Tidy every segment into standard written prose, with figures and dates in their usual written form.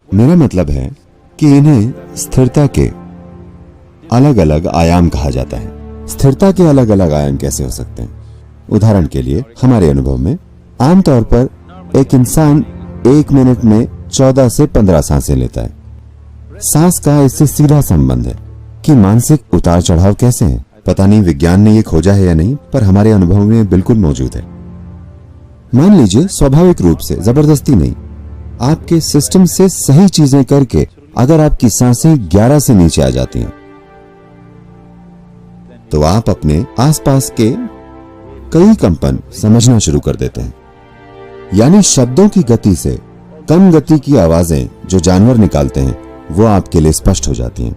मेरा मतलब है कि इन्हें स्थिरता के अलग अलग आयाम कहा जाता है। स्थिरता के अलग अलग आयाम कैसे हो सकते हैं? उदाहरण के लिए हमारे अनुभव में आमतौर पर एक इंसान 1 मिनट में 14 से 15 सांसें लेता है। सांस का इससे सीधा संबंध है कि मानसिक उतार चढ़ाव कैसे हैं। पता नहीं विज्ञान ने ये खोजा है या नहीं, पर हमारे अनुभव में बिल्कुल मौजूद है। मान लीजिए स्वाभाविक रूप से, जबरदस्ती नहीं, आपके सिस्टम से सही चीजें करके अगर आपकी सांसें 11 से नीचे आ जाती हैं तो आप अपने आसपास के कई कंपन समझना शुरू कर देते हैं। यानी शब्दों की गति से कम गति की आवाजें जो जानवर निकालते हैं वो आपके लिए स्पष्ट हो जाती हैं।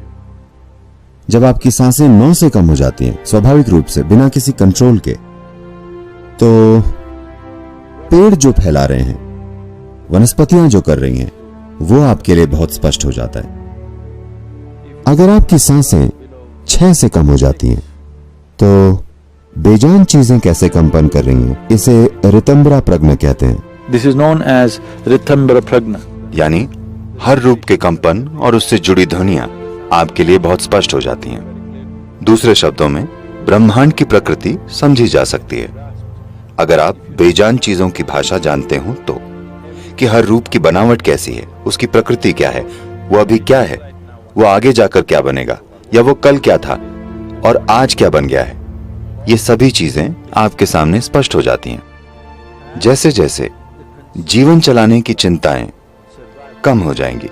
जब आपकी सांसें 9 से कम हो जाती हैं स्वाभाविक रूप से, बिना किसी कंट्रोल के, तो पेड़ जो फैला रहे हैं, वनस्पतियां जो कर रही हैं, वो आपके लिए बहुत स्पष्ट हो जाता है। अगर आपकी सांसें 6 से कम हो जाती हैं तो बेजान चीजें कैसे कंपन कर रही हैं, इसे ऋतंभरा प्रज्ञा कहते हैं। दिस इज नोन एज ऋतंभरा प्रज्ञा। यानी हर रूप के कंपन और उससे जुड़ी ध्वनियां आपके लिए बहुत स्पष्ट हो जाती हैं। दूसरे शब्दों में ब्रह्मांड की प्रकृति समझी जा सकती है। अगर आप बेजान चीजों की भाषा जानते हो तो, कि हर रूप की बनावट कैसी है, उसकी प्रकृति क्या है, वो अभी क्या है, वो आगे जाकर क्या बनेगा, या वो कल क्या था और आज क्या बन गया है, ये सभी चीजें आपके सामने स्पष्ट हो जाती हैं। जैसे जैसे जीवन चलाने की चिंताएं कम हो जाएंगी,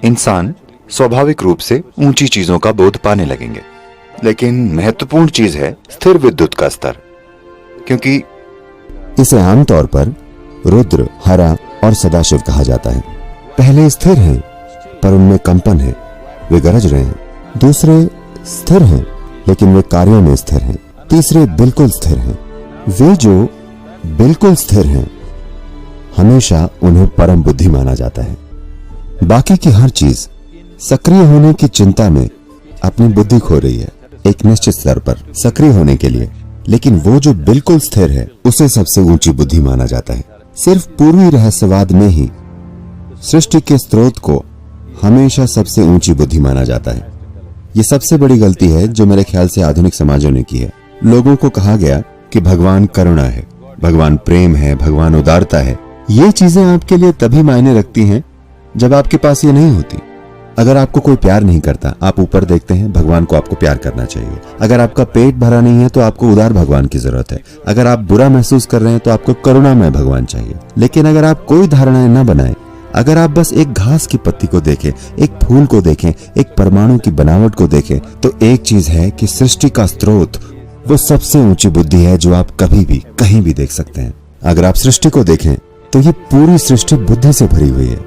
इंसान स्वाभाविक रूप से ऊंची चीजों का बोध पाने लगेंगे। लेकिन महत्वपूर्ण चीज है स्थिर विद्युत का स्तर, क्योंकि इसे आमतौर पर रुद्र, हरा और सदाशिव कहा जाता है। पहले स्थिर हैं पर उनमें कंपन है, वे गरज रहे हैं। दूसरे स्थिर हैं लेकिन वे कार्यों में स्थिर हैं। तीसरे बिल्कुल स्थिर हैं। वे जो बिल्कुल स्थिर हैं हमेशा उन्हें परम बुद्धि माना जाता है। बाकी की हर चीज सक्रिय होने की चिंता में अपनी बुद्धि खो रही है एक निश्चित स्तर पर सक्रिय होने के लिए, लेकिन वो जो बिल्कुल स्थिर है उसे सबसे ऊंची बुद्धि माना जाता है। सिर्फ पूर्वी रहस्यवाद में ही सृष्टि के स्रोत को हमेशा सबसे ऊंची बुद्धि माना जाता है। ये सबसे बड़ी गलती है जो मेरे ख्याल से आधुनिक समाजों ने की है। लोगों को कहा गया कि भगवान करुणा है, भगवान प्रेम है, भगवान उदारता है। ये चीजें आपके लिए तभी मायने रखती हैं जब आपके पास ये नहीं होती। अगर आपको कोई प्यार नहीं करता, आप ऊपर देखते हैं, भगवान को आपको प्यार करना चाहिए। अगर आपका पेट भरा नहीं है तो आपको उदार भगवान की जरूरत है। अगर आप बुरा महसूस कर रहे हैं तो आपको करुणामय भगवान चाहिए। लेकिन अगर आप कोई धारणाएं न बनाएं, अगर आप बस एक घास की पत्ती को देखें, एक फूल को देखें, एक परमाणु की बनावट को देखें, तो एक चीज है कि सृष्टि का स्रोत वो सबसे ऊंची बुद्धि है जो आप कभी भी कहीं भी देख सकते हैं। अगर आप सृष्टि को देखें तो ये पूरी सृष्टि बुद्धि से भरी हुई है।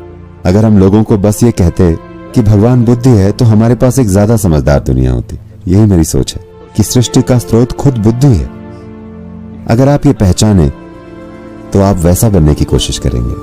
अगर हम लोगों को बस ये कहते कि भगवान बुद्धि है तो हमारे पास एक ज्यादा समझदार दुनिया होती। यही मेरी सोच है कि सृष्टि का स्रोत खुद बुद्धि है। अगर आप ये पहचाने तो आप वैसा बनने की कोशिश करेंगे।